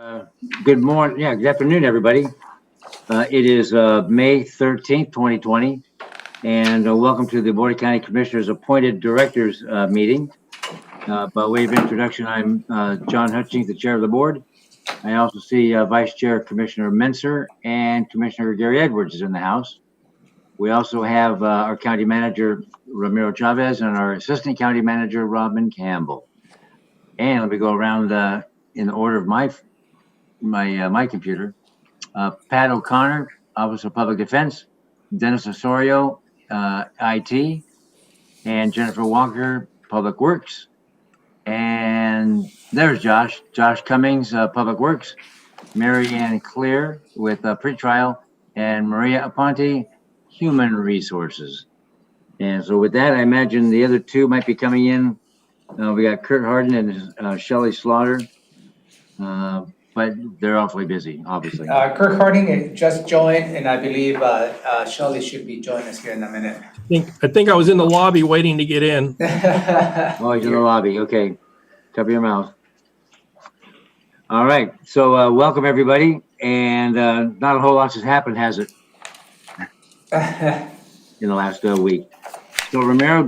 Uh, Good morning. Yeah, good afternoon, everybody. It is May 13th, 2020, and welcome to the Board of County Commissioners Appointed Directors meeting. By way of introduction, I'm John Hutchings, the chair of the board. I also see Vice Chair Commissioner Menser and Commissioner Gary Edwards is in the house. We also have our County Manager, Ramiro Chavez, and our Assistant County Manager, Robin Campbell. And let me go around in the order of my computer. Pat O'Connor, Office of Public Defense, Dennis Osorio, IT, and Jennifer Walker, Public Works. And there's Josh Cummings, Public Works, Mary Ann Clear with pretrial, and Maria Aponte, Human Resources. And so with that, I imagine the other two might be coming in. We got Kurt Harden and Shelley Slaughter. But they're awfully busy, obviously. Kirk Harding just joined, and I believe Shelley should be joining us here in a minute. I think I was in the lobby waiting to get in. Oh, he's in the lobby. Okay. Cover your mouth. All right. So welcome, everybody. And not a whole lot has happened, has it? In the last week. So, Ramiro,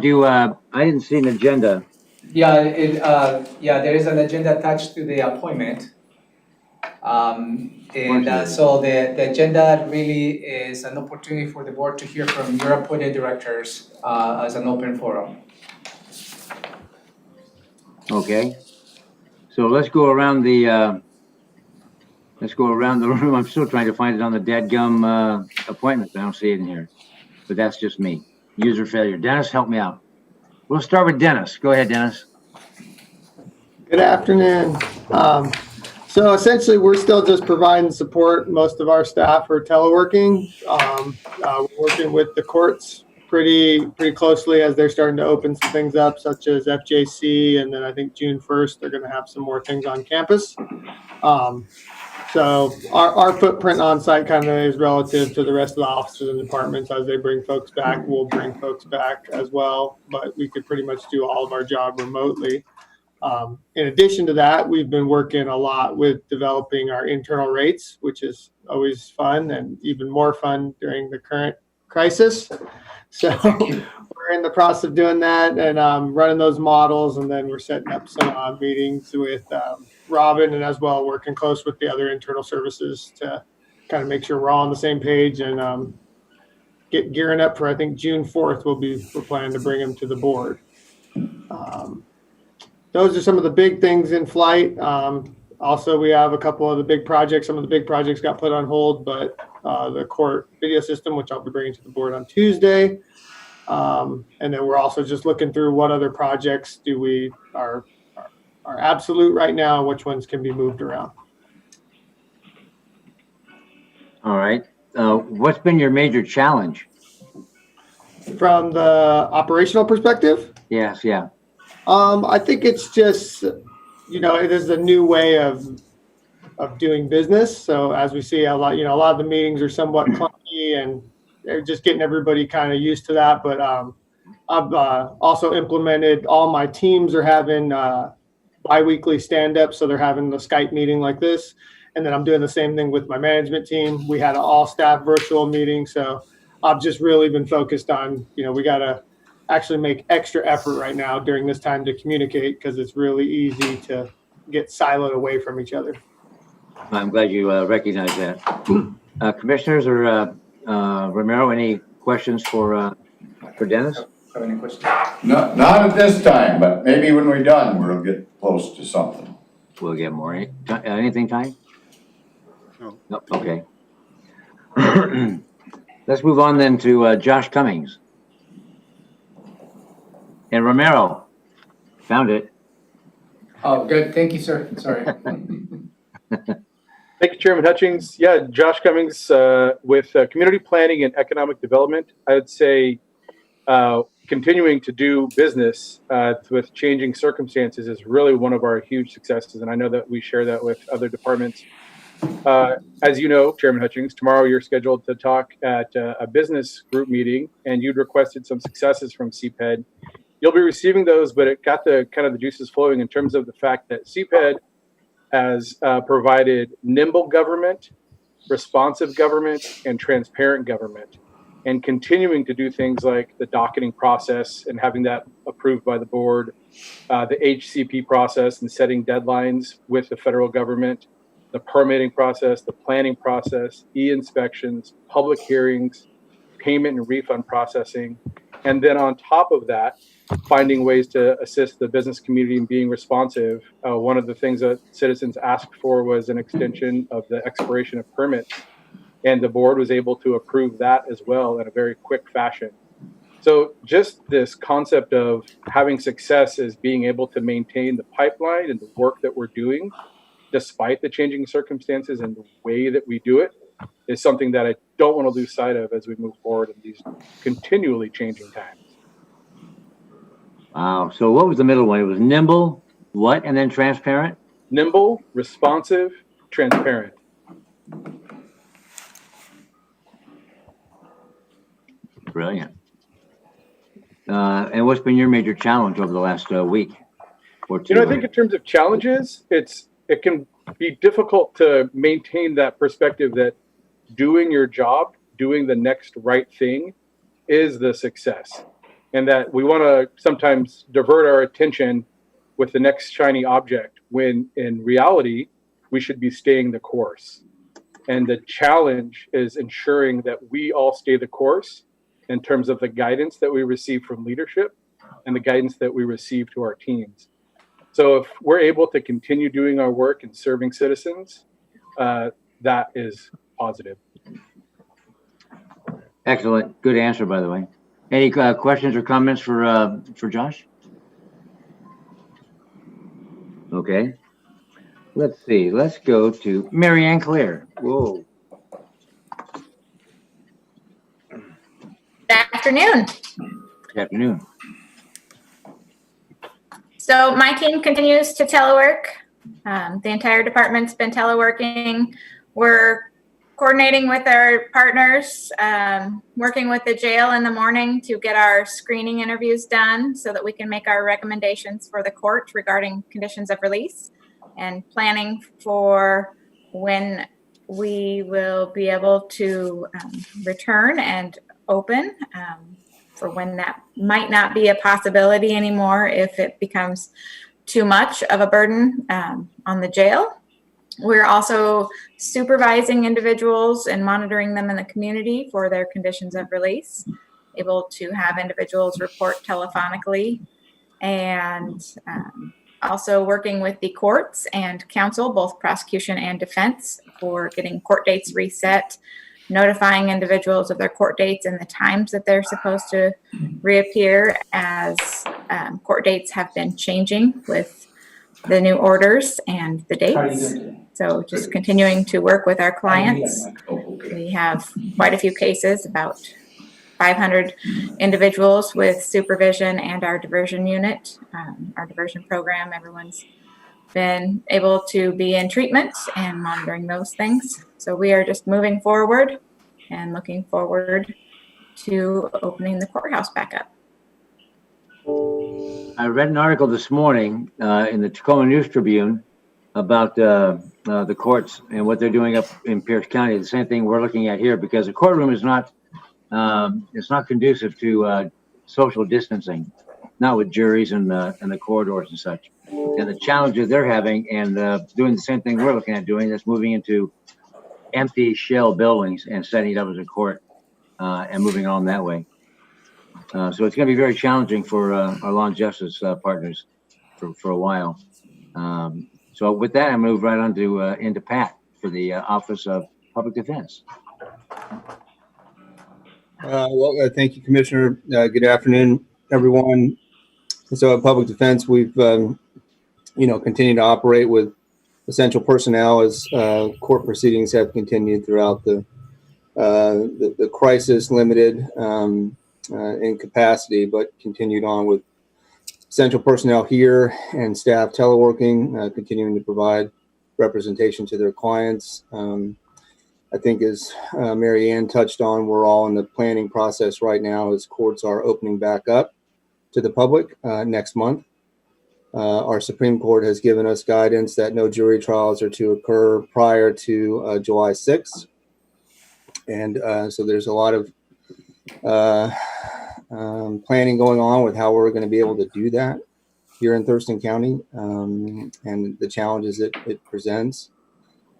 I didn't see an agenda. Yeah, there is an agenda attached to the appointment. So the agenda really is an opportunity for the board to hear from your appointed directors as an open forum. Okay. So let's go around the room. I'm still trying to find it on the dadgum appointments. I don't see it in here, but that's just me. User failure. Dennis, help me out. We'll start with Dennis. Go ahead, Dennis. Good afternoon. So essentially, we're still just providing support. Most of our staff are teleworking. We're working with the courts pretty closely as they're starting to open some things up, such as FJC, and then I think June 1st they're going to have some more things on campus. So our footprint on site kind of is relative to the rest of the offices and departments. As they bring folks back, we'll bring folks back as well. But we could pretty much do all of our job remotely. In addition to that, we've been working a lot with developing our internal rates, which is always fun and even more fun during the current crisis. So we're in the process of doing that and running those models, and then we're setting up some meetings with Robin and as well working close with the other internal services to kind of make sure we're all on the same page and get gearing up for, I think, June 4th. We're planning to bring them to the board. Those are some of the big things in flight. Also, we have a couple of the big projects. Some of the big projects got put on hold, but the court video system, which I'll be bringing to the board on Tuesday. And then we're also just looking through what other projects are absolute right now, which ones can be moved around. All right. What's been your major challenge? From the operational perspective? Yes, yeah. I think it's just, it is a new way of doing business. So as we see a lot of the meetings are somewhat clunky and they're just getting everybody kind of used to that. But I've also implemented, all my teams are having bi-weekly stand-ups. So they're having the Skype meeting like this. And then I'm doing the same thing with my management team. We had an all-staff virtual meeting. So I've just really been focused on, we got to actually make extra effort right now during this time to communicate, because it's really easy to get siloed away from each other. I'm glad you recognize that. Commissioners or Ramiro, any questions for Dennis? Have any questions? Not at this time, but maybe when we're done, we'll get close to something. We'll get more. Anything, Ty? No. Nope. Okay. Let's move on then to Josh Cummings. And Ramiro, found it. Oh, good. Thank you, sir. Sorry. Thank you, Chairman Hutchings. Yeah, Josh Cummings with Community Planning and Economic Development. I would say continuing to do business with changing circumstances is really one of our huge successes, and I know that we share that with other departments. As you know, Chairman Hutchings, tomorrow you're scheduled to talk at a business group meeting, and you'd requested some successes from CPED. You'll be receiving those, but it got the kind of the juices flowing in terms of the fact that CPED has provided nimble government, responsive government, and transparent government, and continuing to do things like the docketing process and having that approved by the board, the HCP process and setting deadlines with the federal government, the permitting process, the planning process, e-inspections, public hearings, payment and refund processing. And then on top of that, finding ways to assist the business community in being responsive. One of the things that citizens asked for was an extension of the expiration of permits, and the board was able to approve that as well in a very quick fashion. So just this concept of having success is being able to maintain the pipeline and the work that we're doing, despite the changing circumstances and the way that we do it, is something that I don't want to lose sight of as we move forward in these continually changing times. Wow. So what was the middle one? It was nimble, what, and then transparent? Nimble, responsive, transparent. Brilliant. And what's been your major challenge over the last week or two? I think in terms of challenges, it can be difficult to maintain that perspective that doing your job, doing the next right thing is the success. And that we want to sometimes divert our attention with the next shiny object, when in reality, we should be staying the course. And the challenge is ensuring that we all stay the course in terms of the guidance that we receive from leadership and the guidance that we receive to our teams. So if we're able to continue doing our work and serving citizens, that is positive. Excellent. Good answer, by the way. Any questions or comments for Josh? Okay. Let's see. Let's go to Mary Ann Claire. Whoa. Good afternoon. Good afternoon. So my team continues to telework. The entire department's been teleworking. We're coordinating with our partners, working with the jail in the morning to get our screening interviews done so that we can make our recommendations for the court regarding conditions of release, and planning for when we will be able to return and open, for when that might not be a possibility anymore if it becomes too much of a burden on the jail. We're also supervising individuals and monitoring them in the community for their conditions of release, able to have individuals report telephonically, and also working with the courts and counsel, both prosecution and defense, for getting court dates reset, notifying individuals of their court dates and the times that they're supposed to reappear, as court dates have been changing with the new orders and the dates. So just continuing to work with our clients. We have quite a few cases, about 500 individuals with supervision and our diversion unit, our diversion program. Everyone's been able to be in treatment and monitoring those things. So we are just moving forward and looking forward to opening the courthouse back up. I read an article this morning in the Tacoma News Tribune about the courts and what they're doing up in Pierce County. The same thing we're looking at here, because the courtroom is not it's not conducive to social distancing, not with juries and the corridors and such. And the challenges they're having, and doing the same thing we're looking at doing, that's moving into empty shell buildings and setting it up as a court and moving on that way. So it's going to be very challenging for our law and justice partners for a while. So with that, I move right on to into Pat for the Office of Public Defense. Thank you, Commissioner. Good afternoon, everyone. So at Public Defense, we've continued to operate with essential personnel as court proceedings have continued throughout the crisis, limited in capacity, but continued on with essential personnel here and staff teleworking, continuing to provide representation to their clients. I think, as Mary Ann touched on, we're all in the planning process right now as courts are opening back up to the public next month. Our Supreme Court has given us guidance that no jury trials are to occur prior to July 6th. And so there's a lot of planning going on with how we're going to be able to do that here in Thurston County, and the challenges it presents.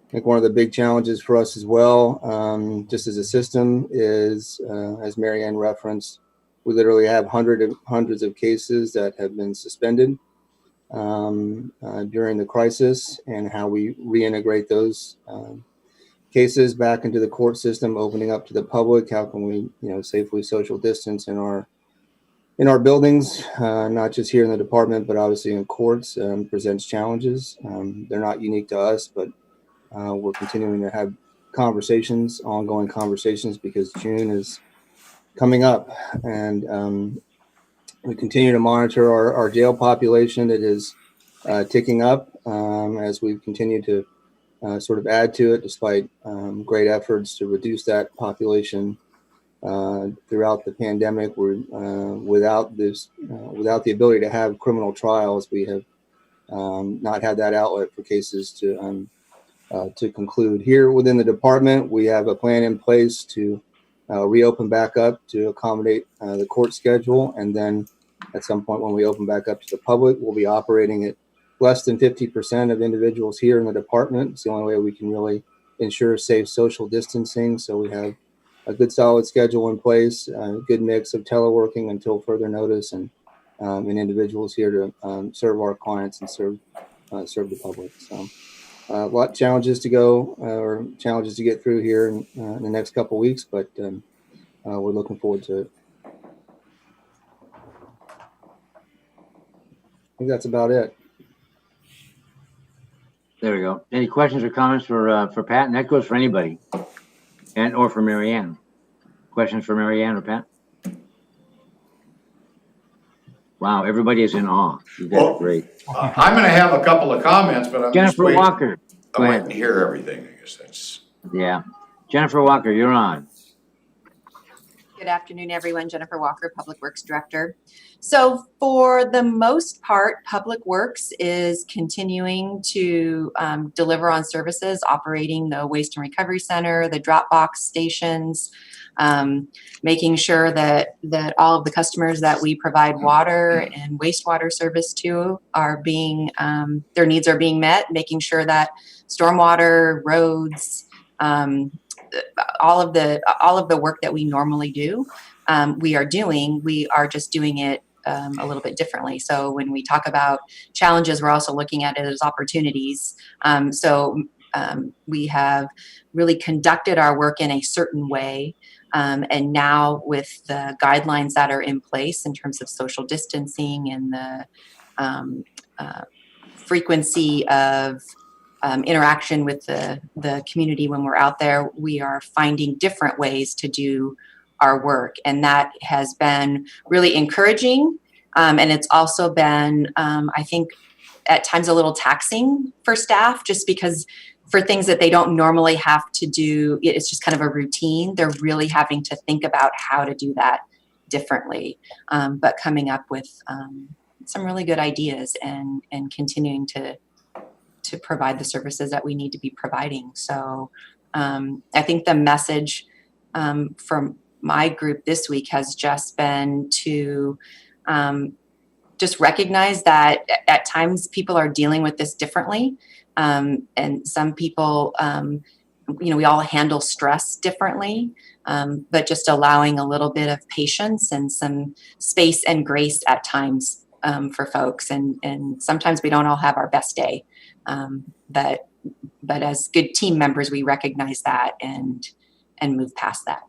I think one of the big challenges for us as well, just as a system, is, as Mary Ann referenced, we literally have hundreds of cases that have been suspended during the crisis, and how we reintegrate those cases back into the court system, opening up to the public. How can we, safely social distance in our buildings, not just here in the department, but obviously in courts, presents challenges. They're not unique to us, but we're continuing to have ongoing conversations, because June is coming up, and we continue to monitor our jail population. It is ticking up as we continue to sort of add to it, despite great efforts to reduce that population throughout the pandemic. We're without the ability to have criminal trials, we have not had that outlet for cases to conclude. Here within the department, we have a plan in place to reopen back up to accommodate the court schedule, and then at some point when we open back up to the public, we'll be operating at less than 50% of individuals here in the department. It's the only way we can really ensure safe social distancing. So we have a good solid schedule in place, a good mix of teleworking until further notice, and individuals here to serve our clients and serve the public. So a lot of challenges to go, or challenges to get through here in the next couple of weeks, but we're looking forward to it. I think that's about it. There we go. Any questions or comments for Pat? And that goes for anybody, or for Mary Ann. Questions for Mary Ann or Pat? Wow, everybody is in awe. You guys are great. I'm gonna have a couple of comments, but I'm just Jennifer waiting. Walker. Go I'm waiting ahead. to hear everything, I guess that's. Yeah. Jennifer Walker, you're on. Good afternoon, everyone. Jennifer Walker, Public Works Director. So for the most part, Public Works is continuing to deliver on services, operating the Waste and Recovery Center, the drop box stations, making sure that all of the customers that we provide water and wastewater service to are being, their needs are being met, making sure that stormwater, roads, all of the work that we normally do, we are just doing it a little bit differently. So when we talk about challenges, we're also looking at it as opportunities. We have really conducted our work in a certain way. And now with the guidelines that are in place in terms of social distancing and the frequency of interaction with the community when we're out there, we are finding different ways to do our work. And that has been really encouraging. And it's also been, I think, at times a little taxing for staff, just because for things that they don't normally have to do, it's just kind of a routine. They're really having to think about how to do that differently, but coming up with some really good ideas and continuing to provide the services that we need to be providing. So I think the message from my group this week has just been to just recognize that at times people are dealing with this differently. And some people, we all handle stress differently, but just allowing a little bit of patience and some space and grace at times for folks. And sometimes we don't all have our best day. But as good team members, we recognize that and move past that.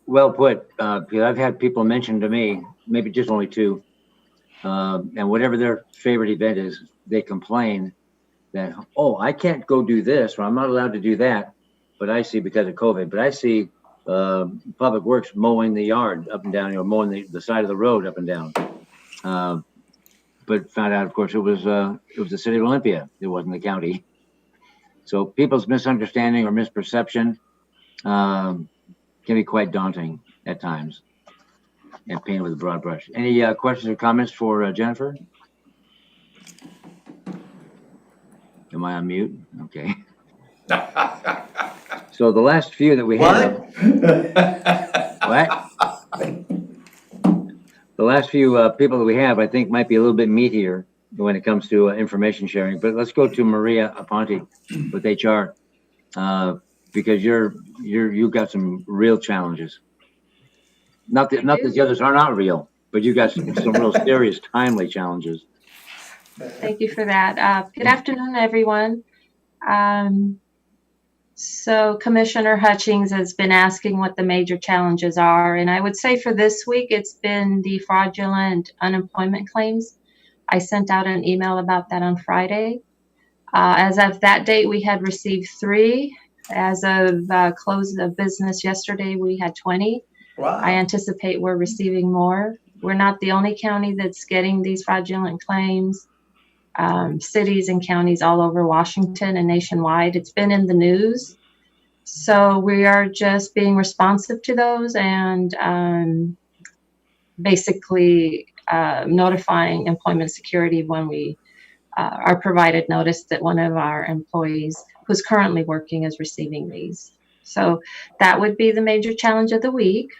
Well put. Because I've had people mention to me, maybe just only two, and whatever their favorite event is, they complain that, oh, I can't go do this, or I'm not allowed to do that. But I see, because of COVID, but I see Public Works mowing the yard up and down, mowing the side of the road up and down. But found out, of course, it was the city of Olympia. It wasn't the county. So people's misunderstanding or misperception can be quite daunting at times. and painted with a broad brush. Any questions or comments for Jennifer? Am I on mute? Okay. So the last few that we have. What? The last few people that we have, I think, might be a little bit meatier when it comes to information sharing. But let's go to Maria Aponte with HR, because you've got some real challenges. Not that the others are not real, but you got some real serious, timely challenges. Thank you for that. Good afternoon, everyone. So Commissioner Hutchings has been asking what the major challenges are. And I would say for this week, it's been the fraudulent unemployment claims. I sent out an email about that on Friday. As of that date, we had received 3. As of close of business yesterday, we had 20. Wow. I anticipate we're receiving more. We're not the only county that's getting these fraudulent claims. Cities and counties all over Washington and nationwide. It's been in the news. So we are just being responsive to those and basically notifying employment security when we are provided notice that one of our employees who's currently working is receiving these. So that would be the major challenge of the week.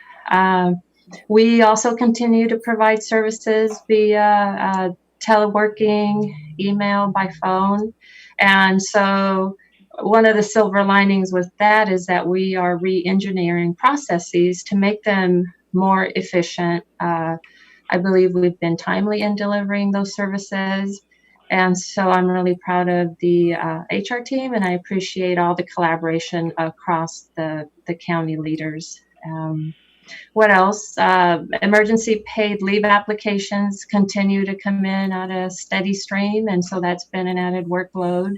We also continue to provide services via teleworking, email, by phone. And so one of the silver linings with that is that we are re-engineering processes to make them more efficient. I believe we've been timely in delivering those services. And so I'm really proud of the HR team, and I appreciate all the collaboration across the county leaders. What else? Emergency paid leave applications continue to come in at a steady stream, and so that's been an added workload.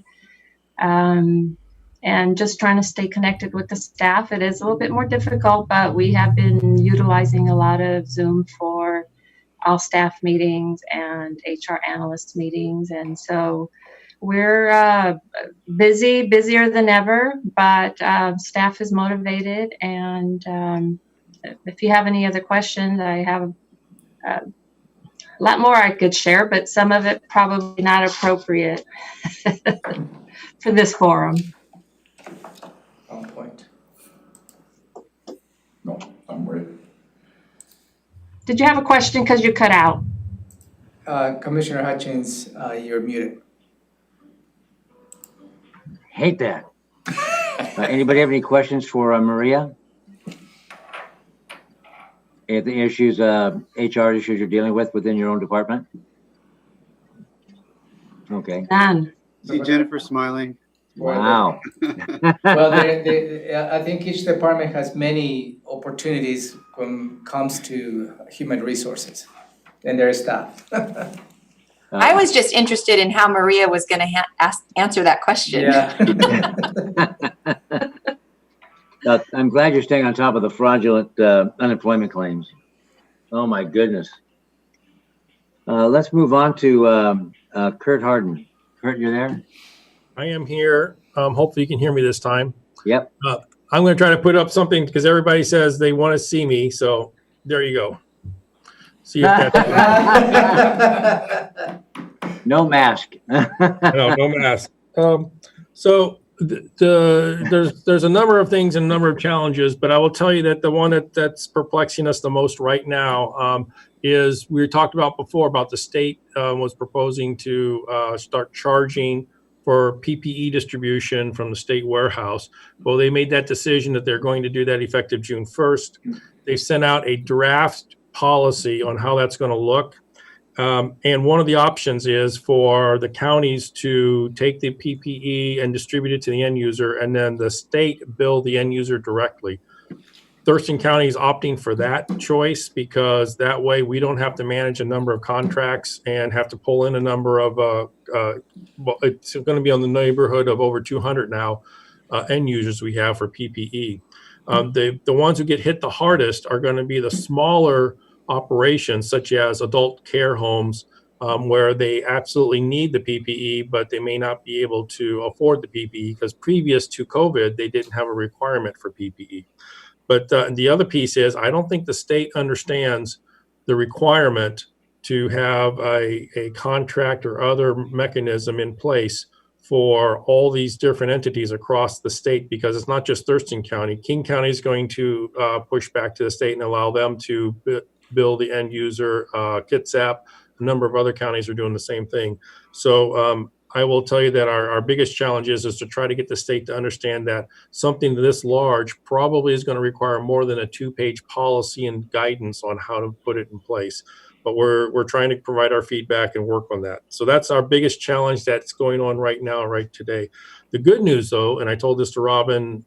And just trying to stay connected with the staff. It is a little bit more difficult, but we have been utilizing a lot of Zoom for all staff meetings and HR analyst meetings. And so we're busier than ever, but staff is motivated. And if you have any other questions, I have a lot more I could share, but some of it probably not appropriate for this forum. On point. No, I'm with. Did you have a question? Because you cut out. Commissioner Hutchins, you're muted. Hate that. Anybody have any questions for Maria? If the issues, HR issues you're dealing with within your own department? Okay. None. See Jennifer smiling. Wow. Well, I think each department has many opportunities when it comes to human resources and their staff. I was just interested in how Maria was going to answer that question. Yeah. I'm glad you're staying on top of the fraudulent unemployment claims. Oh my goodness. Let's move on to Kurt Harden. Kurt, you're there? I am here. Hopefully you can hear me this time. Yep. I'm going to try to put up something because everybody says they want to see me. So there you go. See if that's No mask. no mask. So there's a number of things and a number of challenges, but I will tell you that the one that's perplexing us the most right now is we talked about before about the state was proposing to start charging for PPE distribution from the state warehouse. Well, they made that decision that they're going to do that effective June 1st. They sent out a draft policy on how that's going to look. And one of the options is for the counties to take the PPE and distribute it to the end user, and then the state bill the end user directly. Thurston County is opting for that choice because that way we don't have to manage a number of contracts and have to pull in a number of, well, it's going to be on the neighborhood of over 200 now end users we have for PPE. The ones who get hit the hardest are going to be the smaller operations such as adult care homes where they absolutely need the PPE, but they may not be able to afford the PPE because previous to COVID, they didn't have a requirement for PPE. But the other piece is I don't think the state understands the requirement to have a contract or other mechanism in place for all these different entities across the state, because it's not just Thurston County. King County is going to push back to the state and allow them to bill the end user. Kitsap, a number of other counties are doing the same thing. So I will tell you that our biggest challenge is to try to get the state to understand that something this large probably is going to require more than a 2-page policy and guidance on how to put it in place. But we're trying to provide our feedback and work on that. So that's our biggest challenge that's going on right now, right today. The good news, though, and I told this to Robin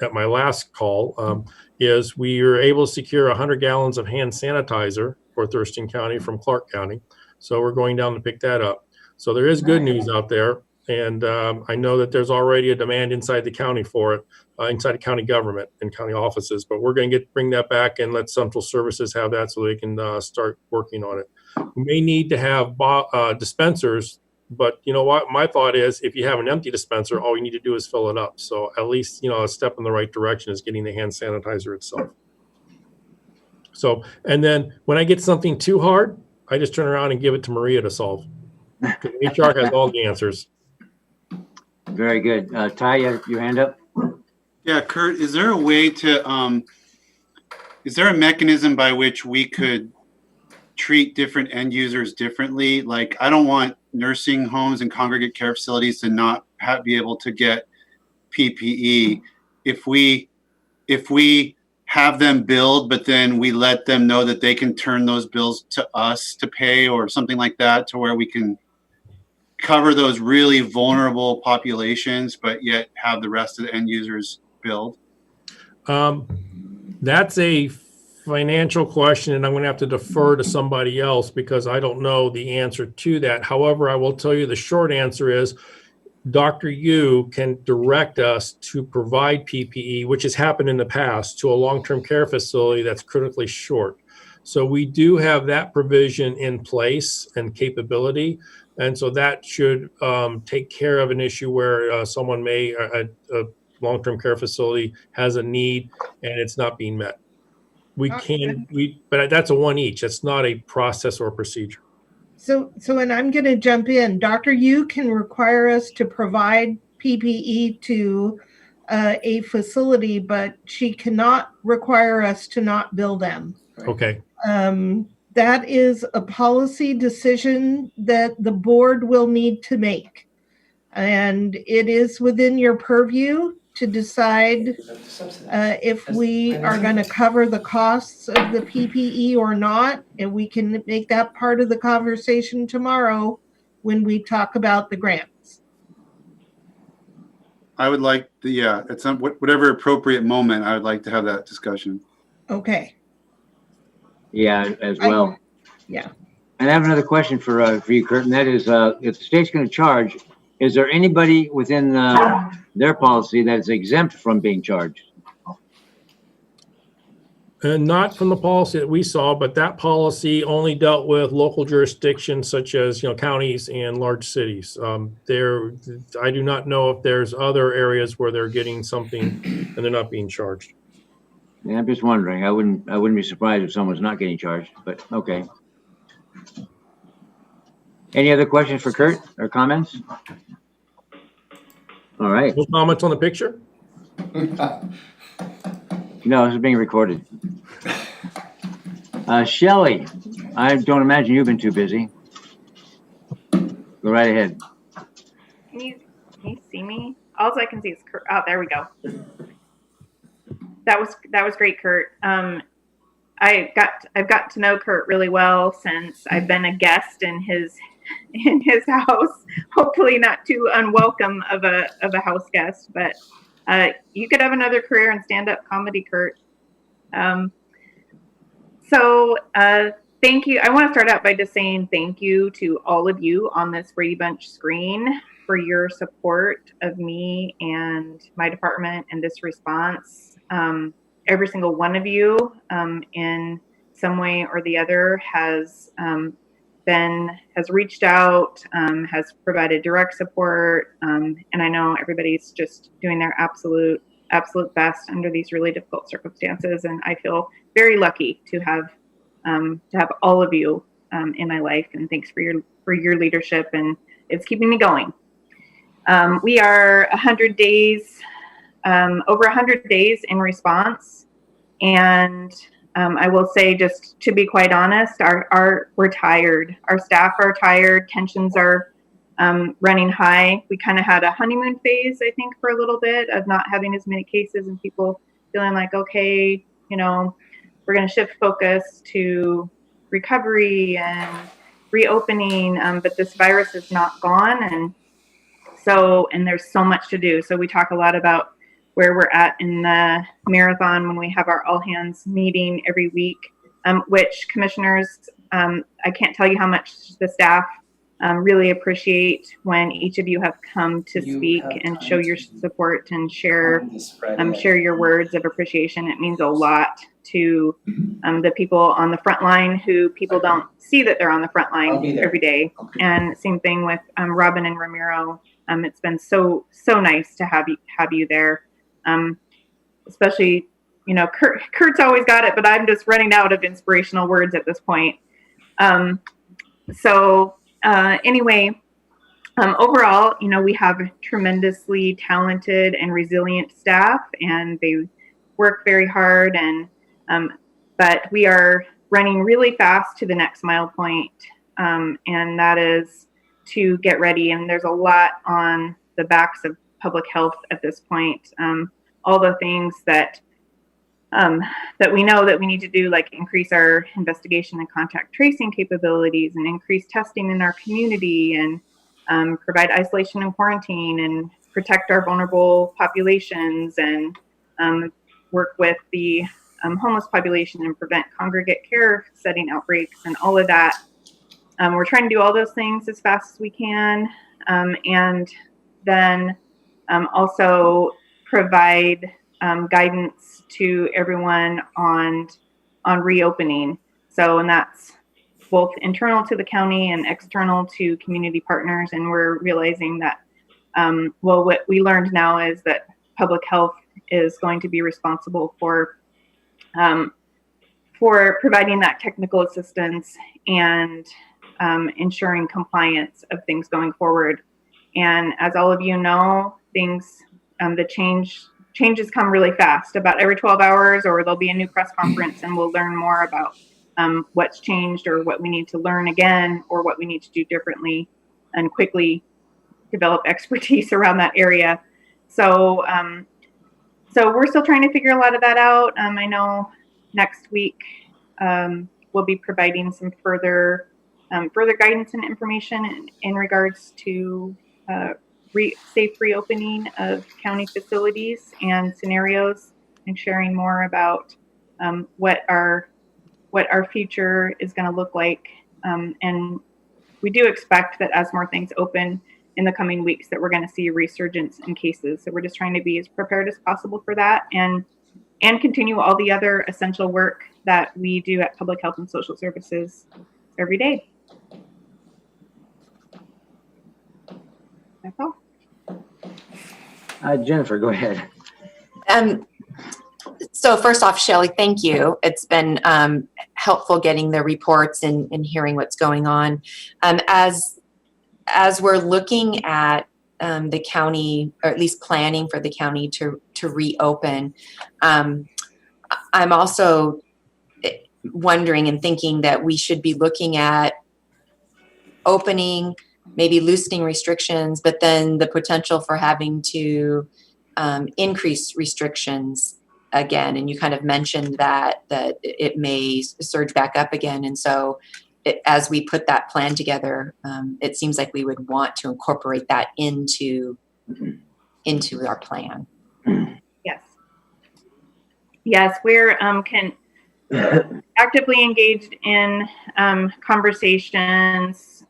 at my last call, is we were able to secure 100 gallons of hand sanitizer for Thurston County from Clark County. So we're going down to pick that up. So there is good news out there. And I know that there's already a demand inside the county for it, inside the county government and county offices. But we're going to bring that back and let central services have that so they can start working on it. We may need to have dispensers, but you know what? My thought is if you have an empty dispenser, all you need to do is fill it up. So at least, a step in the right direction is getting the hand sanitizer itself. So, and then when I get something too hard, I just turn around and give it to Maria to solve. HR has all the answers. Very good. Ty, you have your hand up? Yeah, Kurt, is there a way to, is there a mechanism by which we could treat different end users differently? Like, I don't want nursing homes and congregate care facilities to not be able to get PPE. If we have them billed, but then we let them know that they can turn those bills to us to pay or something like that, to where we can cover those really vulnerable populations, but yet have the rest of the end users billed? That's a financial question, and I'm going to have to defer to somebody else because I don't know the answer to that. However, I will tell you the short answer is Dr. Yu can direct us to provide PPE, which has happened in the past, to a long-term care facility that's critically short. So we do have that provision in place and capability. And so that should take care of an issue where someone may, a long-term care facility has a need and it's not being met. But that's a one each. That's not a process or procedure. So, and I'm going to jump in. Dr. Yu can require us to provide PPE to a facility, but she cannot require us to not bill them. Okay. That is a policy decision that the board will need to make. And it is within your purview to decide if we are going to cover the costs of the PPE or not. And we can make that part of the conversation tomorrow when we talk about the grants. I would like at some whatever appropriate moment, I would like to have that discussion. Okay. Yeah, as well. Yeah. And I have another question for you, Kurt, and that is, if the state's going to charge, is there anybody within their policy that is exempt from being charged? And not from the policy that we saw, but that policy only dealt with local jurisdictions such as counties and large cities. I do not know if there's other areas where they're getting something and they're not being charged. Yeah, I'm just wondering. I wouldn't be surprised if someone's not getting charged, but okay. Any other questions for Kurt or comments? All right. No comments on the picture? No, this is being recorded. Shelley, I don't imagine you've been too busy. Go right ahead. Can you see me? All I can see is Kurt. Oh, there we go. That was great, Kurt. I've got to know Kurt really well since I've been a guest in his house. Hopefully not too unwelcome of a house guest, but you could have another career in stand-up comedy, Kurt. So thank you. I want to start out by just saying thank you to all of you on this Brady Bunch screen for your support of me and my department in this response. Every single one of you in some way or the other has reached out, has provided direct support, and I know everybody's just doing their absolute best under these really difficult circumstances, and I feel very lucky to have to have all of you in my life, and thanks for your leadership, and it's keeping me going. We are 100 days, over 100 days in response, and I will say, just to be quite honest, we're tired. Our staff are tired. Tensions are running high. We kind of had a honeymoon phase, I think, for a little bit of not having as many cases and people feeling like, okay, you know, we're going to shift focus to recovery and reopening, but this virus is not gone, and there's so much to do. So we talk a lot about where we're at in the marathon when we have our all hands meeting every week, which commissioners, I can't tell you how much the staff really appreciate when each of you have come to speak and show your support and share your words of appreciation. It means a lot to the people on the front line who people don't see that they're on the front line every day. And same thing with Robin and Ramiro. It's been so nice to have you there. Especially, you know, Kurt's always got it, but I'm just running out of inspirational words at this point. Anyway, overall, you know, we have tremendously talented and resilient staff, and they work very hard, and but we are running really fast to the next mile point, and that is to get ready. And there's a lot on the backs of public health at this point. All the things that we know that we need to do, like increase our investigation and contact tracing capabilities, and increase testing in our community, and provide isolation and quarantine, and protect our vulnerable populations, and work with the homeless population and prevent congregate care setting outbreaks and all of that. We're trying to do all those things as fast as we can, and then also provide guidance to everyone on reopening. And that's both internal to the county and external to community partners. And we're realizing that, what we learned now is that public health is going to be responsible for providing that technical assistance and ensuring compliance of things going forward. And as all of you know, the changes come really fast, about every 12 hours, or there'll be a new press conference and we'll learn more about what's changed, or what we need to learn again, or what we need to do differently, and quickly develop expertise around that area. So we're still trying to figure a lot of that out. I know next week we'll be providing some further guidance and information in regards to safe reopening of county facilities and scenarios, and sharing more about what our future is going to look like. And we do expect that as more things open in the coming weeks, that we're going to see a resurgence in cases. So we're just trying to be as prepared as possible for that, and continue all the other essential work that we do at Public Health and Social Services every day. That's all. Jennifer, go ahead. So first off, Shelley, thank you. It's been helpful getting the reports and hearing what's going on. As we're looking at the county, or at least planning for the county to reopen, I'm also wondering and thinking that we should be looking at opening, maybe loosening restrictions, but then the potential for having to increase restrictions again. And you kind of mentioned that it may surge back up again. And so as we put that plan together, it seems like we would want to incorporate that into our plan. Yes, we're actively engaged in conversations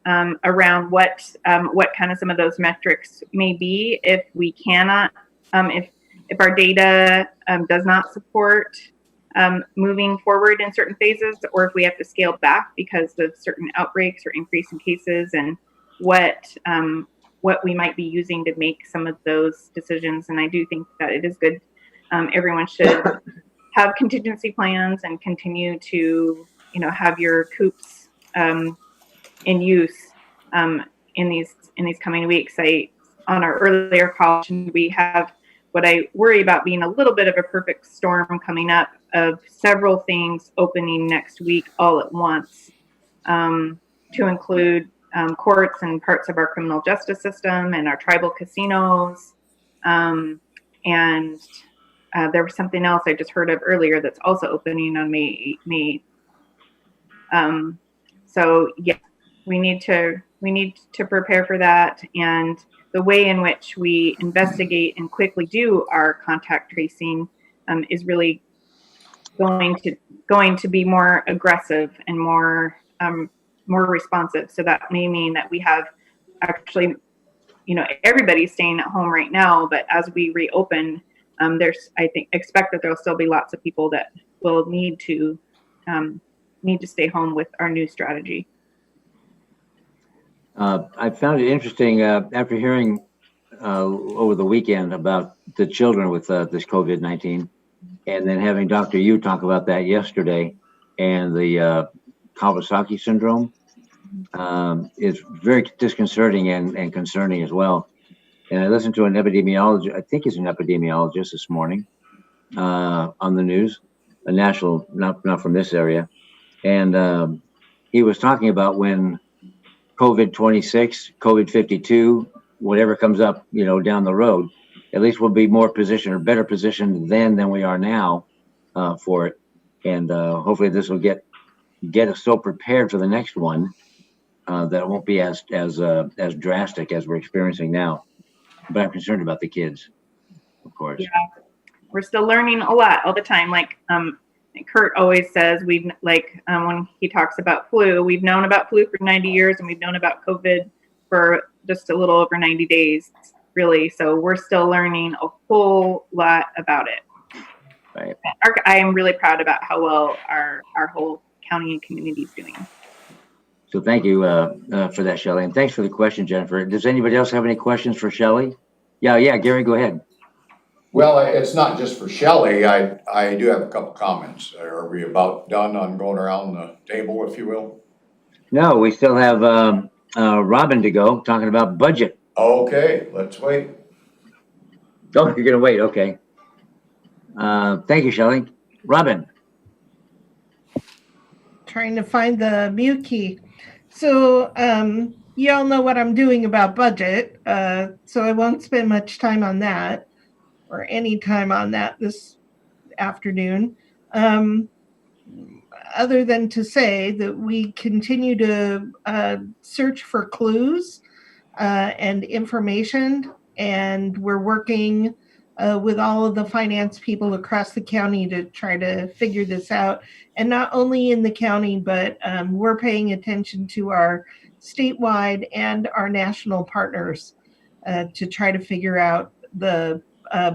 around what kind of some of those metrics may be if we cannot, if our data does not support moving forward in certain phases, or if we have to scale back because of certain outbreaks or increase in cases, and what we might be using to make some of those decisions. And I do think that it is good. Everyone should have contingency plans and continue to have your coops in use in these coming weeks. On our earlier call, we have what I worry about being a little bit of a perfect storm coming up of several things opening next week all at once, to include courts and parts of our criminal justice system and our tribal casinos. And there was something else I just heard of earlier that's also opening on May 8th. So yeah, we need to prepare for that, and the way in which we investigate and quickly do our contact tracing is really going to be more aggressive and more responsive. So that may mean that we have actually, everybody's staying at home right now, but as we reopen, expect that there'll still be lots of people that will need to stay home with our new strategy. I found it interesting after hearing over the weekend about the children with this COVID-19, and then having Dr. Yu talk about that yesterday, and the Kawasaki syndrome is very disconcerting and concerning as well. And I listened to an epidemiologist, I think he's an epidemiologist this morning on the news, a national, not from this area. And he was talking about when COVID-26, COVID-52, whatever comes up, down the road, at least we'll be more positioned or better positioned then than we are now for it. And hopefully this will get us so prepared for the next one that it won't be as drastic as we're experiencing now. But I'm concerned about the kids, of course. Yeah, we're still learning a lot all the time. Like Kurt always says, when he talks about flu, we've known about flu for 90 years and we've known about COVID for just a little over 90 days, really. So we're still learning a whole lot about it. Right. I am really proud about how well our whole county and community is doing. So thank you for that, Shelley. And thanks for the question, Jennifer. Does anybody else have any questions for Shelley? Yeah, Gary, go ahead. Well, it's not just for Shelley. I do have a couple comments. Are we about done on going around the table, if you will? No, we still have Robin to go, talking about budget. Okay, let's wait. Oh, you're going to wait. Okay. Thank you, Shelley. Robin. Trying to find the mute key. So you all know what I'm doing about budget, so I won't spend much time on that or any time on that this afternoon, other than to say that we continue to search for clues and information, and we're working with all of the finance people across the county to try to figure this out. And not only in the county, but we're paying attention to our statewide and our national partners to try to figure out the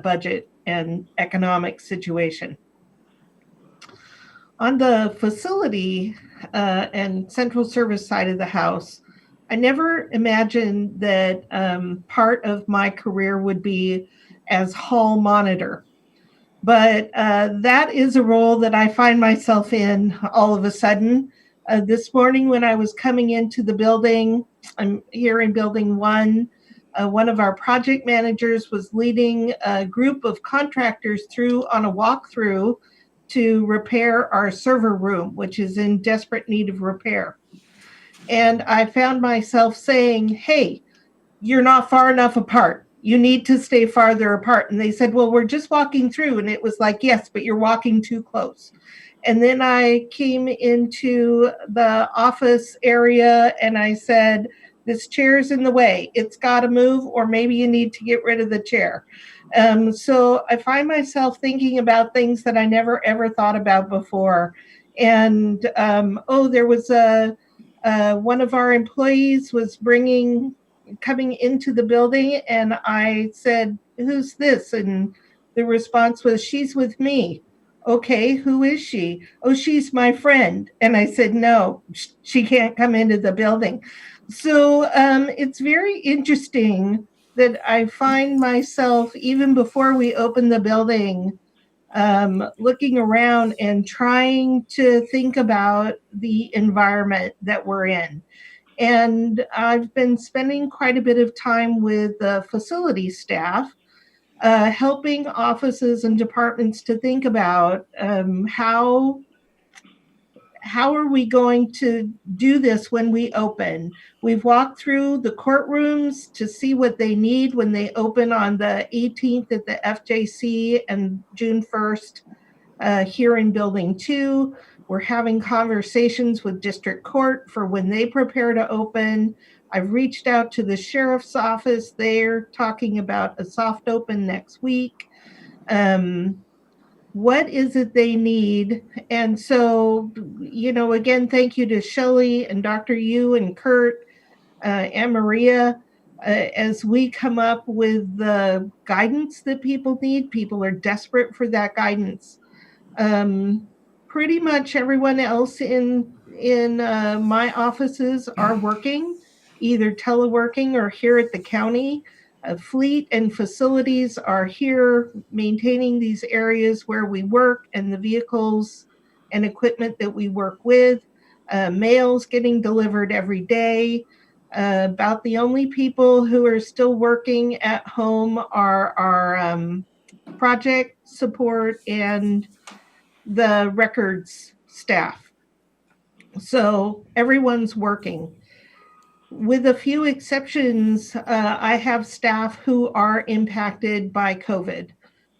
budget and economic situation. On the facility and central service side of the house, I never imagined that part of my career would be as hall monitor. But that is a role that I find myself in all of a sudden. This morning when I was coming into the building, I'm here in building 1, one of our project managers was leading a group of contractors through on a walkthrough to repair our server room, which is in desperate need of repair. And I found myself saying, hey, you're not far enough apart. You need to stay farther apart. And they said, well, we're just walking through. And it was like, yes, but you're walking too close. And then I came into the office area and I said, this chair's in the way. It's got to move, or maybe you need to get rid of the chair. So I find myself thinking about things that I never, ever thought about before. And, there was one of our employees was coming into the building, and I said, who's this? And the response was, she's with me. Okay, who is she? Oh, she's my friend. And I said, no, she can't come into the building. So it's very interesting that I find myself, even before we open the building, looking around and trying to think about the environment that we're in. And I've been spending quite a bit of time with the facility staff, helping offices and departments to think about how are we going to do this when we open? We've walked through the courtrooms to see what they need when they open on the 18th at the FJC and June 1st here in Building 2. We're having conversations with District Court for when they prepare to open. I've reached out to the sheriff's office. They're talking about a soft open next week. What is it they need? And so, again, thank you to Shelley and Dr. Yu and Kurt and Maria. As we come up with the guidance that people need, people are desperate for that guidance. Pretty much everyone else in my offices are working, either teleworking or here at the county. Fleet and facilities are here maintaining these areas where we work and the vehicles and equipment that we work with. Mail's getting delivered every day. About the only people who are still working at home are our project support and the records staff. So everyone's working. With a few exceptions, I have staff who are impacted by COVID.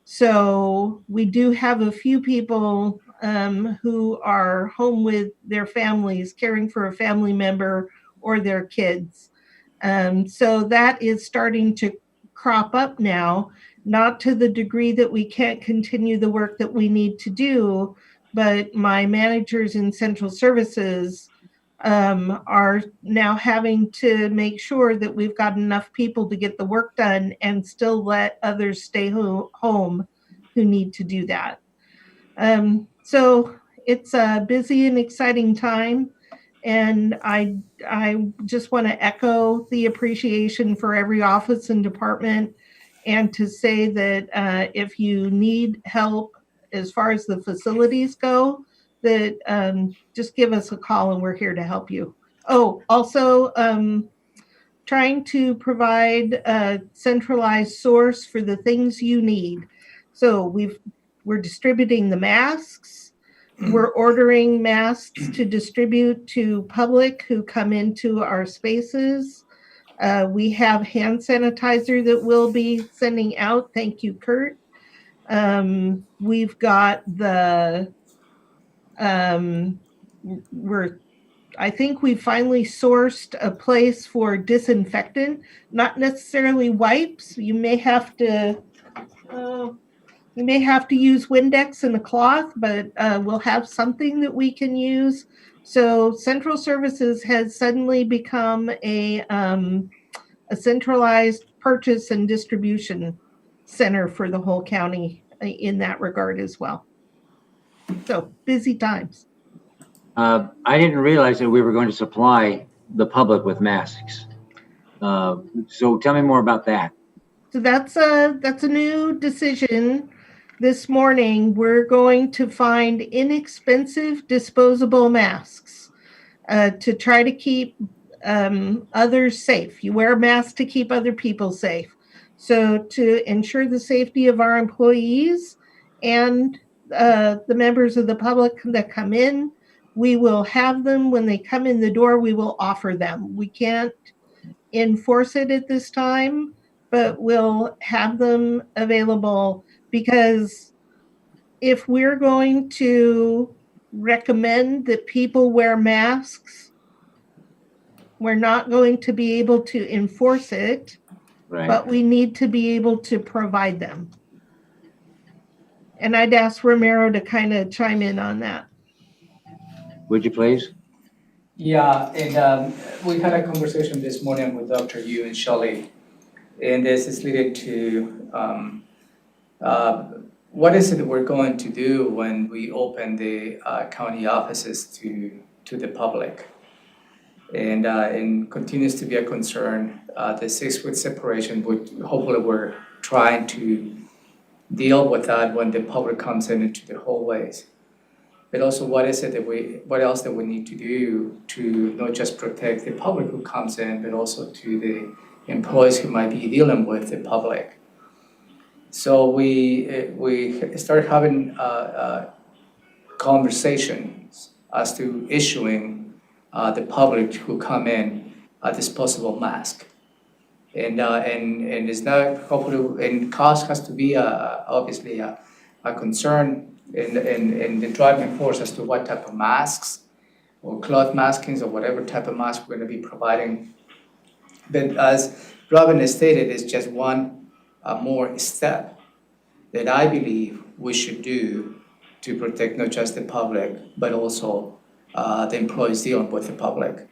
So we do have a few people who are home with their families, caring for a family member or their kids. So that is starting to crop up now, not to the degree that we can't continue the work that we need to do, but my managers in central services are now having to make sure that we've got enough people to get the work done and still let others stay home who need to do that. So it's a busy and exciting time. And I just want to echo the appreciation for every office and department, and to say that if you need help as far as the facilities go, that just give us a call and we're here to help you. Oh, also trying to provide a centralized source for the things you need. So we're distributing the masks. We're ordering masks to distribute to public who come into our spaces. We have hand sanitizer that we'll be sending out. Thank you, Kurt. We've got the I think we finally sourced a place for disinfectant, not necessarily wipes. You may have to use Windex and a cloth, but we'll have something that we can use. So Central Services has suddenly become a centralized purchase and distribution center for the whole county in that regard as well. So busy times. I didn't realize that we were going to supply the public with masks. So tell me more about that. So that's a new decision. This morning, we're going to find inexpensive disposable masks to try to keep others safe. You wear a mask to keep other people safe. So to ensure the safety of our employees and the members of the public that come in, we will have them when they come in the door. We will offer them. We can't enforce it at this time, but we'll have them available, because if we're going to recommend that people wear masks, we're not going to be able to enforce it, Right. but we need to be able to provide them. And I'd ask Romero to kind of chime in on that. Would you please? Yeah, and we had a conversation this morning with Dr. Yu and Shelley, and this is leading to what is it we're going to do when we open the county offices to the public, and continues to be a concern. The 6-week separation, which hopefully we're trying to deal with that when the public comes in into the hallways. But also, what else that we need to do to not just protect the public who comes in, but also to the employees who might be dealing with the public. So we started having conversations as to issuing the public who come in a disposable mask. And it's not hopefully, and cost has to be obviously a concern in the driving force as to what type of masks or cloth maskings or whatever type of mask we're going to be providing. But as Robin has stated, it's just one more step that I believe we should do to protect not just the public, but also the employees dealing with the public.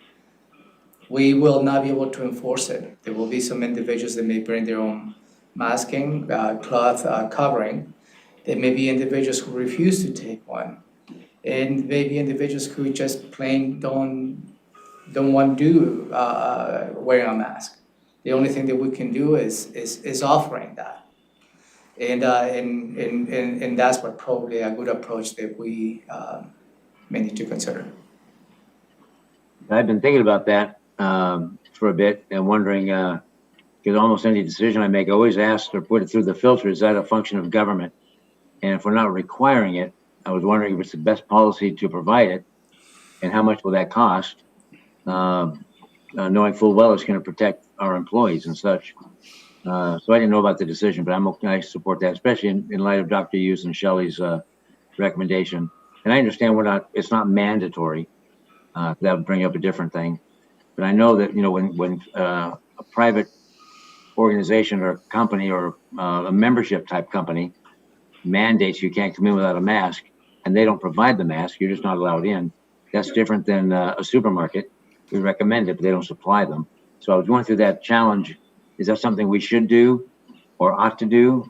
We will not be able to enforce it. There will be some individuals that may bring their own masking, cloth covering. There may be individuals who refuse to take one. And maybe individuals who just plain don't want to do wearing a mask. The only thing that we can do is offering that. And that's what probably a good approach that we may need to consider. I've been thinking about that for a bit and wondering, because almost any decision I make, I always ask or put it through the filter, is that a function of government? And if we're not requiring it, I was wondering if it's the best policy to provide it and how much will that cost, knowing full well it's going to protect our employees and such. So I didn't know about the decision, but I support that, especially in light of Dr. Hughes and Shelley's recommendation. And I understand it's not mandatory. That would bring up a different thing. But I know that, when a private organization or company or a membership type company mandates you can't come in without a mask and they don't provide the mask, you're just not allowed in. That's different than a supermarket. We recommend it, but they don't supply them. So I was going through that challenge. Is that something we should do or ought to do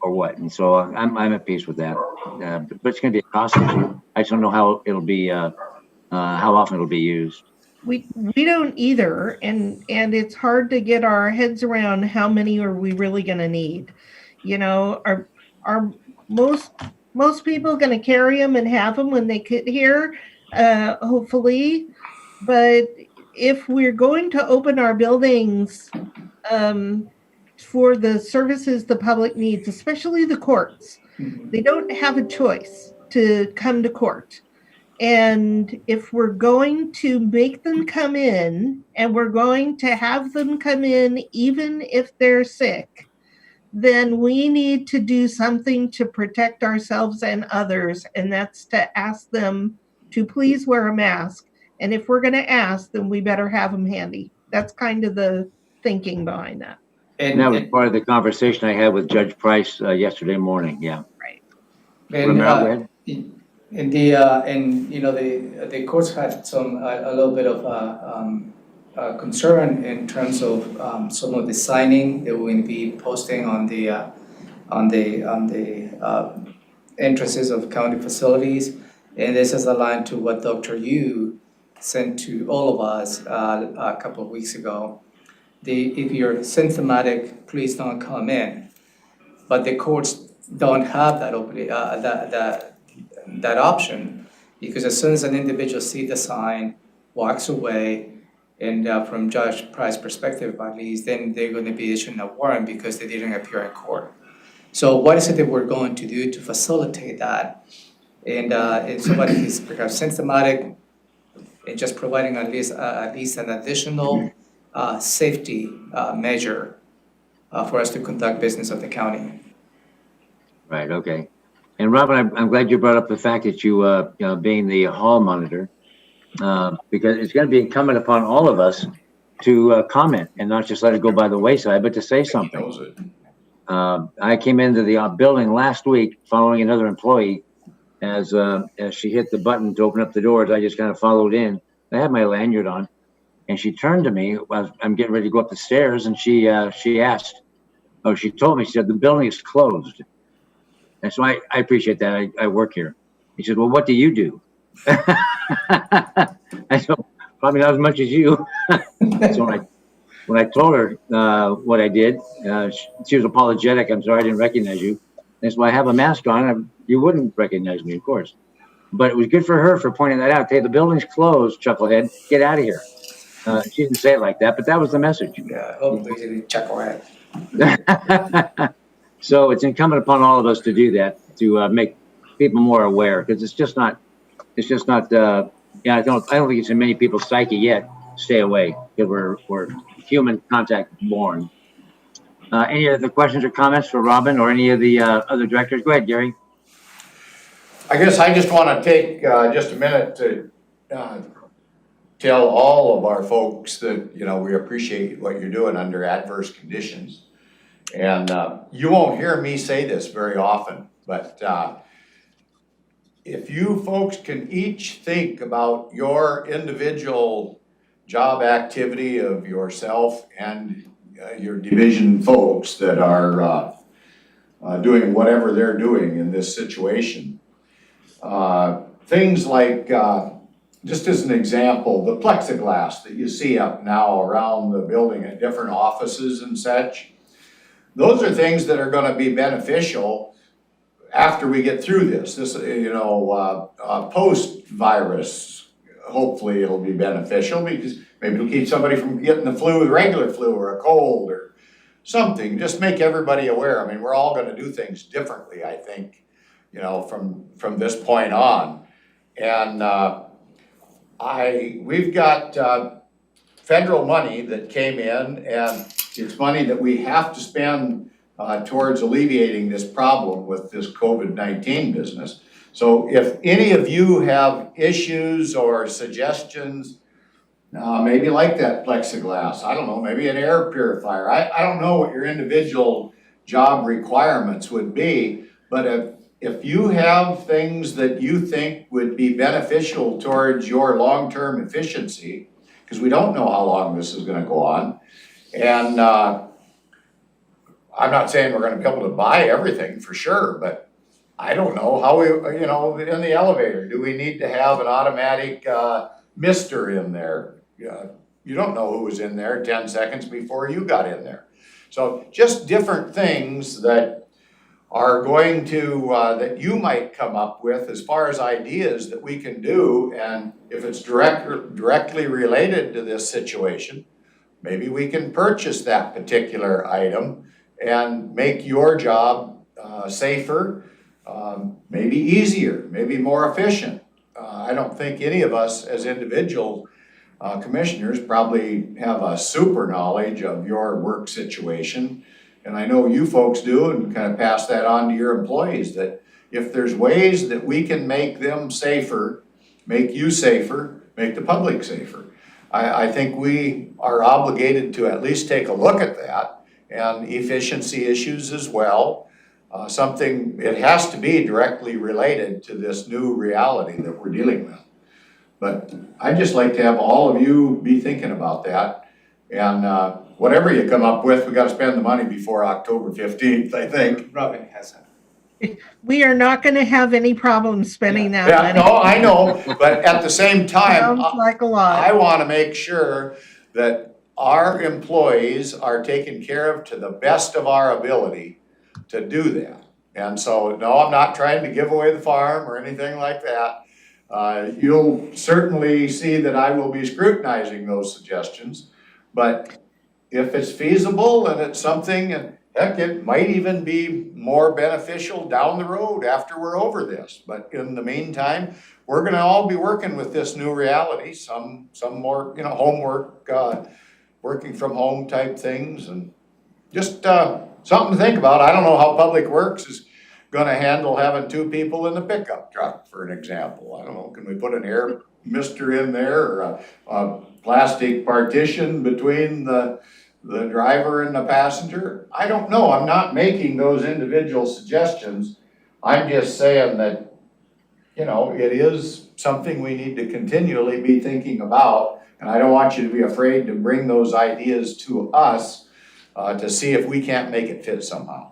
or what? And so I'm at peace with that. But it's going to be a cost issue. I just don't know how it'll be, how often it'll be used. We don't either, and it's hard to get our heads around how many are we really going to need. Are most people going to carry them and have them when they get here? Hopefully, but if we're going to open our buildings for the services the public needs, especially the courts, they don't have a choice to come to court. And if we're going to make them come in and we're going to have them come in even if they're sick, then we need to do something to protect ourselves and others. And that's to ask them to please wear a mask. And if we're going to ask, then we better have them handy. That's kind of the thinking behind that. And that was part of the conversation I had with Judge Price yesterday morning. Yeah. Right. And, the courts had a little bit of concern in terms of some of the signing that we're going to be posting on the entrances of county facilities, and this is aligned to what Dr. Yu sent to all of us a couple of weeks ago. If you're symptomatic, please don't come in. But the courts don't have that option, because as soon as an individual sees the sign, walks away, and from Judge Price's perspective at least, then they're going to be issuing a warrant because they didn't appear in court. So what is it that we're going to do to facilitate that? And if somebody is perhaps symptomatic, and just providing at least an additional safety measure for us to conduct business of the county. Right. Okay. And Robin, I'm glad you brought up the fact that you being the hall monitor, because it's going to be incumbent upon all of us to comment and not just let it go by the wayside, but to say something. I came into the building last week following another employee as she hit the button to open up the doors. I just kind of followed in. I had my lanyard on, and she turned to me. I'm getting ready to go up the stairs, and she told me, she said, the building is closed. And so I appreciate that. I work here. He said, well, what do you do? I said, probably not as much as you. So when I told her what I did, she was apologetic. I'm sorry, I didn't recognize you. That's why I have a mask on. You wouldn't recognize me, of course. But it was good for her for pointing that out. Hey, the building's closed, Chucklehead. Get out of here. She didn't say it like that, but that was the message. Yeah, hopefully she didn't chuckle at. So it's incumbent upon all of us to do that, to make people more aware, because it's just not, yeah, I don't think it's in many people's psyche yet. Stay away, because we're human contact born. Any other questions or comments for Robin or any of the other directors? Go ahead, Gary. I guess I just want to take just a minute to tell all of our folks that, we appreciate what you're doing under adverse conditions. And you won't hear me say this very often, but if you folks can each think about your individual job activity of yourself and your division folks that are doing whatever they're doing in this situation. Things like, just as an example, the plexiglass that you see up now around the building at different offices and such, those are things that are going to be beneficial after we get through this. Post-virus, hopefully it'll be beneficial because maybe it'll keep somebody from getting the flu, the regular flu or a cold or something. Just make everybody aware. I mean, we're all going to do things differently, I think, from this point on. And we've got federal money that came in, and it's money that we have to spend towards alleviating this problem with this COVID-19 business. So if any of you have issues or suggestions, maybe like that plexiglass, I don't know, maybe an air purifier. I don't know what your individual job requirements would be, but if you have things that you think would be beneficial towards your long-term efficiency, because we don't know how long this is going to go on, and I'm not saying we're going to be able to buy everything for sure, but I don't know how we, in the elevator, do we need to have an automatic mister in there? You don't know who was in there 10 seconds before you got in there. So just different things that are going to, that you might come up with as far as ideas that we can do. And if it's directly related to this situation, maybe we can purchase that particular item and make your job safer, maybe easier, maybe more efficient. I don't think any of us as individual commissioners probably have a super knowledge of your work situation. And I know you folks do, and kind of pass that on to your employees, that if there's ways that we can make them safer, make you safer, make the public safer, I think we are obligated to at least take a look at that, and efficiency issues as well. It has to be directly related to this new reality that we're dealing with. But I'd just like to have all of you be thinking about that. And whatever you come up with, we got to spend the money before October 15th, I think. Robin has that. We are not going to have any problem spending that money. No, I know, but at the same time, Sounds like a lot. I want to make sure that our employees are taken care of to the best of our ability to do that. And so, no, I'm not trying to give away the farm or anything like that. You'll certainly see that I will be scrutinizing those suggestions, but if it's feasible and it's something, and heck, it might even be more beneficial down the road after we're over this. But in the meantime, we're going to all be working with this new reality, some more, homework, working from home type things, and just something to think about. I don't know how Public Works is going to handle having two people in the pickup truck, for an example. I don't know, can we put an air mister in there, or a plastic partition between the driver and the passenger? I don't know. I'm not making those individual suggestions. I'm just saying that, it is something we need to continually be thinking about. And I don't want you to be afraid to bring those ideas to us to see if we can't make it fit somehow.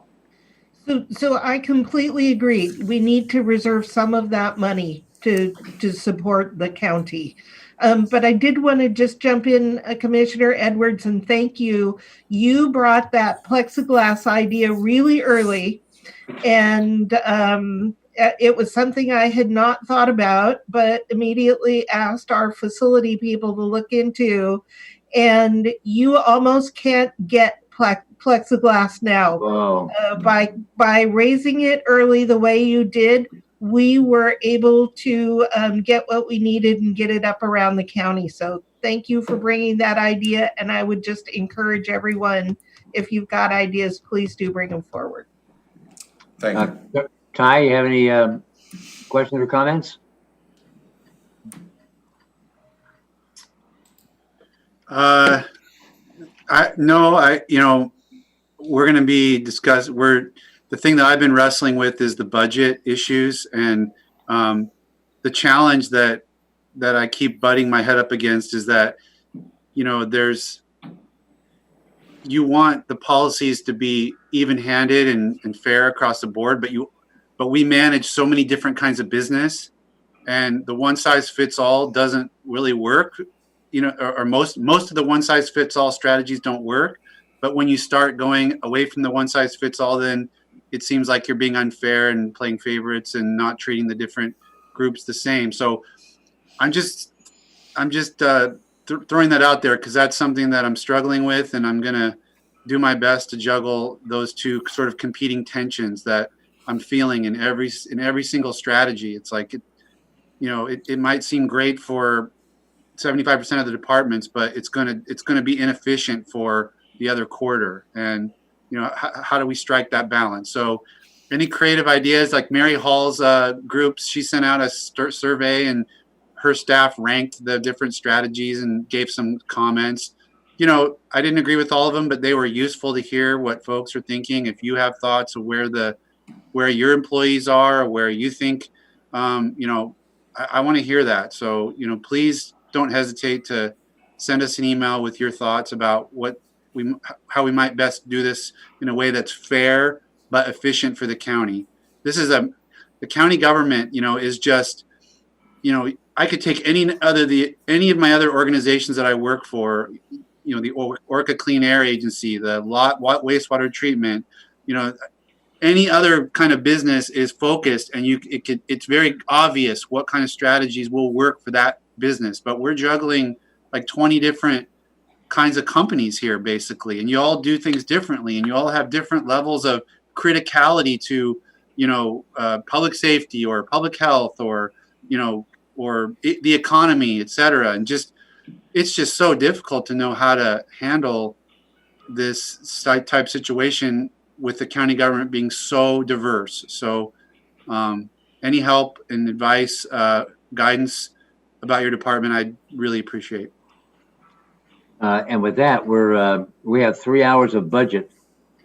So I completely agree. We need to reserve some of that money to support the county. But I did want to just jump in, Commissioner Edwards, and thank you. You brought that plexiglass idea really early. And it was something I had not thought about, but immediately asked our facility people to look into. And you almost can't get plexiglass now. Whoa. By raising it early the way you did, we were able to get what we needed and get it up around the county. So thank you for bringing that idea. And I would just encourage everyone, if you've got ideas, please do bring them forward. Thank you. Ty, you have any questions or comments? We're going to be discussing, the thing that I've been wrestling with is the budget issues, and the challenge that I keep butting my head up against is that, you want the policies to be even-handed and fair across the board, but we manage so many different kinds of business, and the one-size-fits-all doesn't really work. Or most of the one-size-fits-all strategies don't work. But when you start going away from the one-size-fits-all, then it seems like you're being unfair and playing favorites and not treating the different groups the same. So I'm just throwing that out there because that's something that I'm struggling with, and I'm gonna do my best to juggle those two sort of competing tensions that I'm feeling in every single strategy. It's like it might seem great for 75% of the departments, but it's gonna be inefficient for the other quarter. And how do we strike that balance? So any creative ideas, like Mary Hall's groups, she sent out a survey and her staff ranked the different strategies and gave some comments. I didn't agree with all of them, but they were useful to hear what folks are thinking. If you have thoughts of where your employees are, or where you think, I want to hear that. So, please don't hesitate to send us an email with your thoughts about how we might best do this in a way that's fair but efficient for the county. This is the county government, is just, I could take any of my other organizations that I work for, the Orca Clean Air Agency, the wastewater treatment, any other kind of business is focused, and it's very obvious what kind of strategies will work for that business. But we're juggling like 20 different kinds of companies here, basically, and you all do things differently, and you all have different levels of criticality to, public safety or public health or the economy, et cetera. And it's just so difficult to know how to handle this type situation with the county government being so diverse. So any help and advice, guidance about your department, I'd really appreciate. And with that, we have 3 hours of budget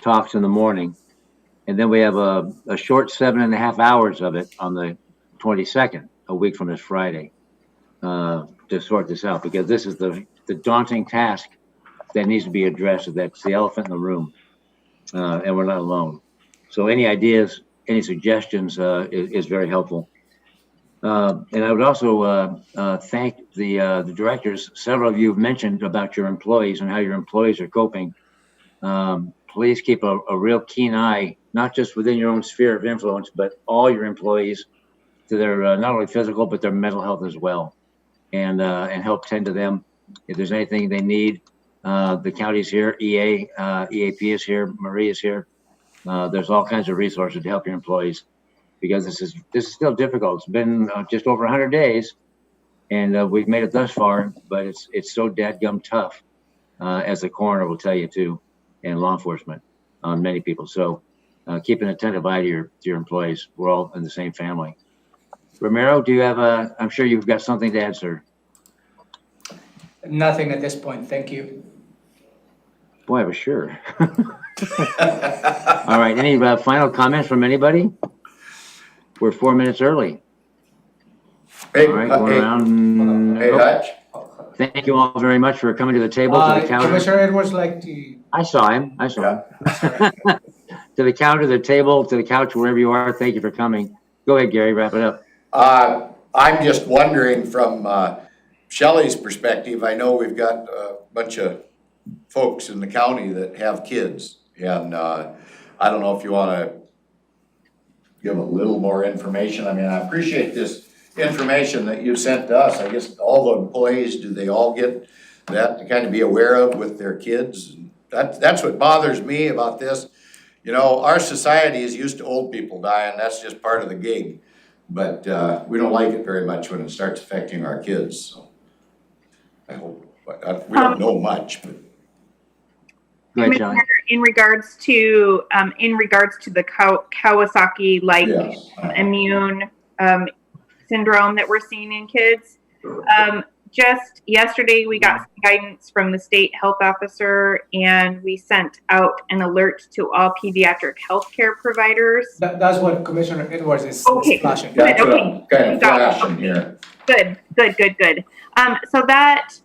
talks in the morning, and then we have a short 7.5 hours of it on the 22nd, a week from this Friday, to sort this out, because this is the daunting task that needs to be addressed. That's the elephant in the room, and we're not alone. So any ideas, any suggestions is very helpful. And I would also thank the directors. Several of you have mentioned about your employees and how your employees are coping. Please keep a real keen eye, not just within your own sphere of influence, but all your employees, to their not only physical, but their mental health as well, and help tend to them. If there's anything they need, the county's here, EAP is here, Marie is here. There's all kinds of resources to help your employees, because this is still difficult. It's been just over 100 days, and we've made it thus far, but it's so dadgum tough, as the coroner will tell you too, and law enforcement on many people. So keep an attentive eye to your employees. We're all in the same family. Ramiro, do you have I'm sure you've got something to add, sir. Nothing at this point, thank you. Boy, I was sure. All right, any final comments from anybody? We're 4 minutes early. Hey, all right, going around. Hey, Hutch. Thank you all very much for coming to the table, to the counter. Commissioner Edwards like to... I saw him. To the counter, the table, to the couch, wherever you are, thank you for coming. Go ahead, Gary, wrap it up. I'm just wondering from Shelley's perspective, I know we've got a bunch of folks in the county that have kids, and I don't know if you want to give a little more information. I mean, I appreciate this information that you sent to us. I guess all the employees, do they all get that to kind of be aware of with their kids? That's what bothers me about this. You know, our society is used to old people dying. That's just part of the gig. But we don't like it very much when it starts affecting our kids. So I hope, we don't know much, but. Go ahead, John. In regards to the Kawasaki-like Yes. immune syndrome that we're seeing in kids. Just yesterday, we got some guidance from the state health officer, and we sent out an alert to all pediatric healthcare providers. That's what Commissioner Edwards is flashing. That's what Okay. I'm kind of flashing here. Good. So that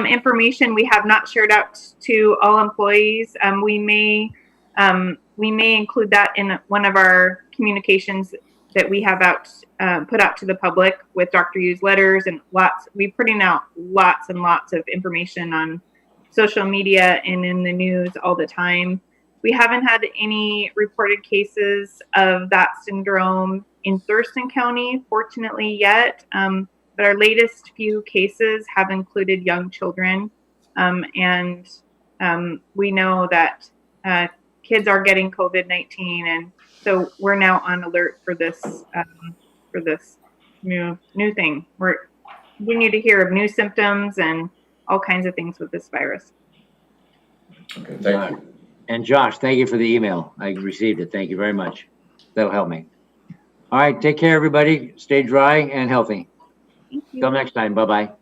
information we have not shared out to all employees. We may include that in one of our communications that we have put out to the public with Dr. Yu's letters and we're putting out lots and lots of information on social media and in the news all the time. We haven't had any reported cases of that syndrome in Thurston County, fortunately, yet. But our latest few cases have included young children. And we know that kids are getting COVID-19. And so we're now on alert for this new thing. We continue to hear of new symptoms and all kinds of things with this virus. Okay, thank you. And Josh, thank you for the email. I received it. Thank you very much. That'll help me. All right, take care, everybody. Stay dry and healthy. Thank you. Till next time. Bye-bye.